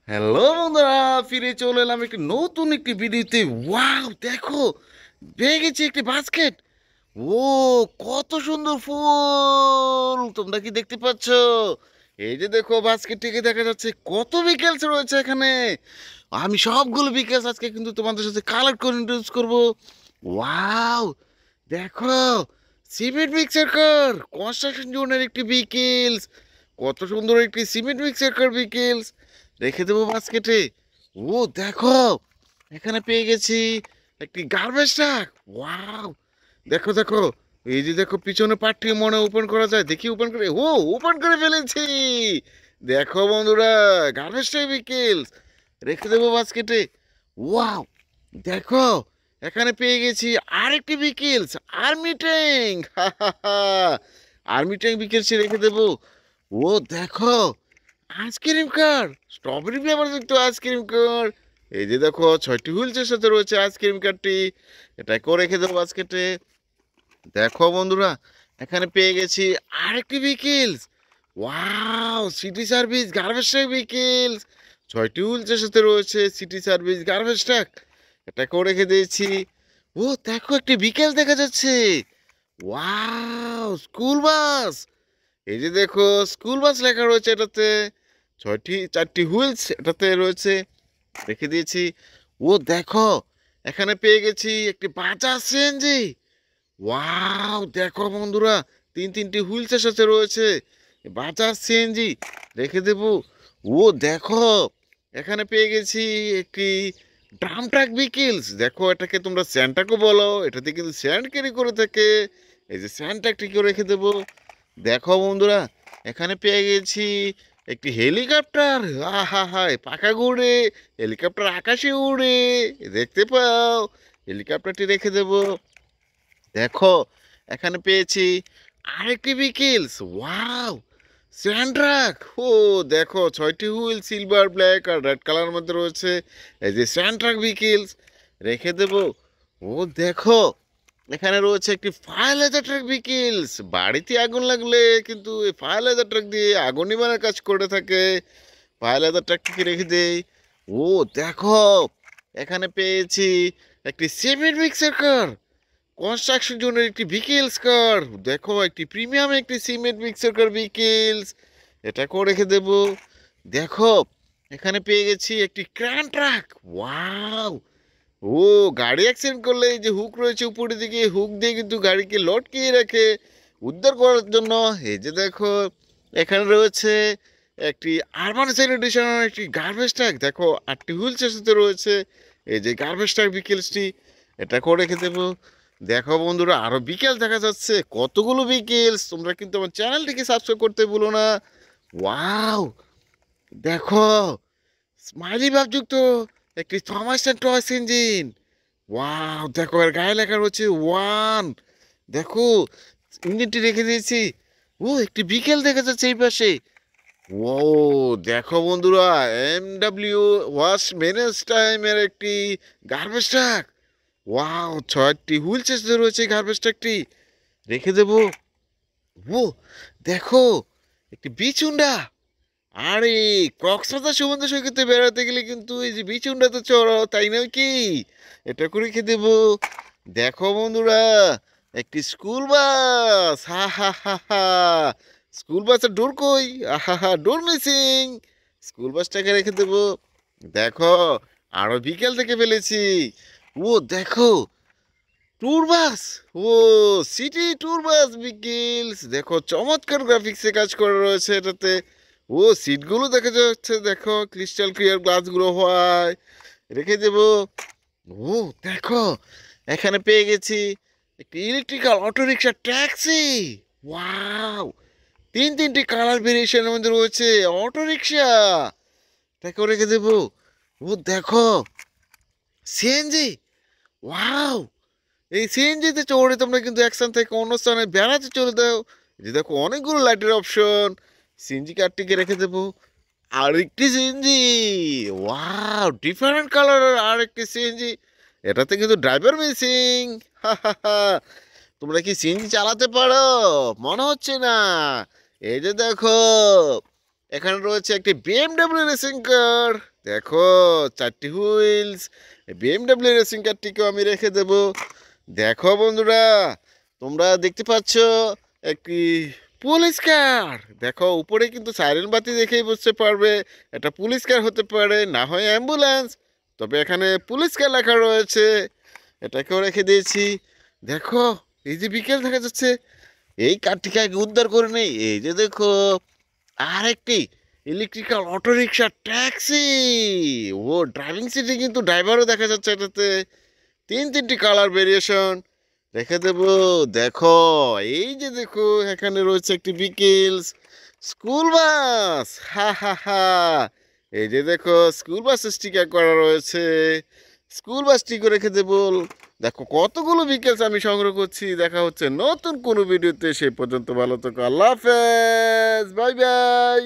Hello বন্ধুরা, ফিরে চলে এলাম একটি নতুন ভিডিওতে। ওয়াও, দেখো, পেয়ে গেছি একটি বাস্কেট। ও, কত সুন্দর ফুল! তোমরা কি দেখতে পাচ্ছ? এই যে দেখো, বাস্কেটটিকে দেখা যাচ্ছে কত বিকেলস রয়েছে এখানে। আমি সবগুলো বিকেলস আজকে কিন্তু তোমাদের সাথে কালেক্ট করে ইন্ট্রোডিউস করবো। ওয়াও, দেখো, সিমেন্ট মিক্সার কার কনস্ট্রাকশন জোনের একটি বিকেলস। কত সুন্দর একটি সিমেন্ট মিক্সার কার বিকেলস, রেখে দেবো বাস্কেটে। ও দেখো, এখানে পেয়ে গেছি একটি গার্বেজ ট্রাক। ওয়াও, দেখো দেখো, এই যে দেখো, পিছনে পার্টটি মনে ওপেন করা যায়, দেখি ওপেন করে। ও, ওপেন করে ফেলেছি। দেখো বন্ধুরা, গার্বেজ ট্রাক বিকেলস, রেখে দেবো বাস্কেটে। ওয়াও, দেখো, এখানে পেয়ে গেছি আরেকটি বিকেলস, আর্মি ট্যাঙ্ক। আর্মি ট্যাঙ্ক বিকেলসে রেখে দেবো। ও দেখো, আইসক্রিম কার, স্ট্রবেরি ফ্লেভার যুক্ত আইসক্রিম কার। এই যে দেখো, 6টি হুইলসের সাথে রয়েছে আইসক্রিম কারটি। এটাকেও রেখে দেবো বাস্কেটে। দেখো বন্ধুরা, এখানে পেয়ে গেছি আরেকটি vehicles. Wow, city service garbage truck vehicles. 6টি হুইলসের সাথে রয়েছে সিটি সার্ভিস গার্বেজ ট্রাক। এটাকেও রেখে দিয়েছি। ও দেখো, একটি বিকেল দেখা যাচ্ছে। Wow, school bus. এই যে দেখো, স্কুল বাস লেখা রয়েছে এটাতে। 4টি হুইলস এটাতে রয়েছে, রেখে দিয়েছি। ও দেখো, এখানে পেয়ে গেছি একটি বাজাজ সিএনজি। ওয়াও, দেখো বন্ধুরা, তিনটি হুইলসের সাথে রয়েছে বাজাজ সিএনজি, রেখে দেব। ও দেখো, এখানে পেয়ে গেছি একটি ড্রাম ট্রাক বিকেলস। দেখো, এটাকে তোমরা স্যান্টাকো বলো, এটাতে কিন্তু স্যান্ড ক্যারি করে থাকে। এই যে স্যান্ড ট্রাকটিকেও রেখে দেবো। দেখো বন্ধুরা, এখানে পেয়ে গেছি একটি হেলিকপ্টার। আহা হা, পাখা ঘুরে, হেলিকপ্টার আকাশে উড়ে, দেখতে পাও। হেলিকপ্টারটি রেখে দেব। দেখো, এখানে পেয়েছি আরেকটি বিকেলস। ওয়াও, স্যান্ড্রাক। ও দেখো, 6টি হুইল সিলভার, ব্ল্যাক আর রেড কালার মধ্যে রয়েছে। এই যে স্যান্ড্রাক বিকেলস, রেখে দেব। ও দেখো, এখানে রয়েছে একটি ফায়ার লেজার ট্রাক বিকেলস। বাড়িতে আগুন লাগলে কিন্তু এই ফায়ার লেজার ট্রাক দিয়ে আগুন নিবানোর কাজ করে থাকে। ফায়ার লেজার ট্রাকটিকে রেখে দেই। ও দেখো, এখানে পেয়েছি একটি সিমেন্ট মিক্সার কার কনস্ট্রাকশন জোনের একটি ভিকেলস কার। দেখো, একটি প্রিমিয়াম একটি সিমেন্ট মিক্সার কার ভিকেলস, এটাকেও রেখে দেব। দেখো, এখানে পেয়ে গেছি একটি ক্রান ট্রাক। ওয়াও, ও, গাড়ি অ্যাক্সিডেন্ট করলে এই যে হুক রয়েছে উপরের দিকে, হুক দিয়ে কিন্তু গাড়িকে লটকিয়ে রাখে উদ্ধার করার জন্য। এই যে দেখো, এখানে রয়েছে একটি আরবান স্যানিটেশনের একটি গার্বেজ ট্রাক। দেখো, 8টি হুইলসের সাথে রয়েছে এই যে গার্বেজ ট্রাক বিকেলসটি, এটাকেও রেখে দেবো। দেখো বন্ধুরা, আরো বিকেল দেখা যাচ্ছে, কতগুলো বিকেলস। তোমরা কিন্তু আমার চ্যানেলটিকে সাবস্ক্রাইব করতে ভুলো না। ওয়াও, দেখো, স্মাইলি ভাবযুক্ত একটি Thomas and toys engine. Wow, দেখো, এর গায়ে লেখা রয়েছে ওয়ান। দেখো, ইঞ্জিনটি রেখে দিয়েছি। ও, একটি বিকেল দেখা যাচ্ছে এই পাশে। ও দেখো বন্ধুরা, এমডব্লিউ ওয়াশ মেনেজ টাইমের একটি গার্বেজ ট্রাক। ওয়াও, 6টি হুইলসের সাথে রয়েছে গার্বেজ ট্রাকটি, রেখে দেবো। ও দেখো, একটি বিচুন্ডা। আরে, কক্সবাজার সমুদ্র সৈকতে বেড়াতে গেলে কিন্তু এই যে বিচুন্ডাতে চড়ো, তাই নয় কি? এটা করে রেখে দেবো। দেখো বন্ধুরা, একটি স্কুল বাস। হা হা হা হা, স্কুল বাসের ডোর কই? আহা হা, ডোর মিসিং। স্কুল বাসটাকে রেখে দেবো। দেখো, আরো বিকেল থেকে ফেলেছি। ও দেখো, ট্যুর বাস। ও, সিটি ট্যুর বাস বিকেলস। দেখো, চমৎকার গ্রাফিক্সে কাজ করা রয়েছে এটাতে। ও, সিটগুলো দেখা যাচ্ছে, দেখো, ক্রিস্টাল ক্লিয়ার গ্লাসগুলো হয়, রেখে দেব। ও দেখো, এখানে পেয়ে গেছি একটি ইলেকট্রিক্যাল অটোরিকশা ট্যাক্সি। ওয়াও, তিনটি কালার ভেরিয়েশনের মধ্যে রয়েছে অটোরিকশা, এটাকেও রেখে দেব। ও দেখো, সিএনজি। ওয়াও, এই সিএনজিতে চড়ে তোমরা কিন্তু এক স্থান থেকে অন্য স্থানে বেড়াতে চলে দাও। এই যে দেখো, অনেকগুলো লাইটের অপশন। সিএনজি কারটিকে রেখে দেবো। আরেকটি সিএনজি। ওয়াও, ডিফারেন্ট কালারের আরেকটি সিএনজি। এটাতে কিন্তু ড্রাইভার মিসিং। তোমরা কি সিএনজি চালাতে পারো? মনে হচ্ছে না। এই যে দেখো, এখানে রয়েছে একটি বিএমডব্লিউ রেসিং কার। দেখো 4টি হুইলস। বিএমডব্লিউ রেসিং কারটিকেও আমি রেখে দেব। দেখো বন্ধুরা, তোমরা দেখতে পাচ্ছ একটি পুলিশ কার। দেখো উপরে কিন্তু সাইরেন বাতি দেখেই বুঝতে পারবে এটা পুলিশ কার হতে পারে, না হয় অ্যাম্বুলেন্স। তবে এখানে পুলিশ কার লেখা রয়েছে, এটাকেও রেখে দিয়েছি। দেখো এই যে বিকেল দেখা যাচ্ছে, এই কারটিকে আগে উদ্ধার করে নেই। এই যে দেখো আরেকটি ইলেকট্রিক্যাল অটোরিকশা ট্যাক্সি। ও ড্রাইভিং সিটে কিন্তু ড্রাইভারও দেখা যাচ্ছে এটাতে। তিনটি কালার ভেরিয়েশন রেখে দেব। দেখো এই যে দেখো এখানে রয়েছে একটি বিকেলস স্কুল বাস। হা হা হা, এই যে দেখো স্কুল বাস স্টিকার করা রয়েছে, স্কুল বাস স্টিকার রেখে দেব। দেখো কতগুলো বিকেলস আমি সংগ্রহ করছি। দেখা হচ্ছে নতুন কোনো ভিডিওতে, সেই পর্যন্ত ভালো থাকো। আল্লাহ হাফেজ, বাই বাই।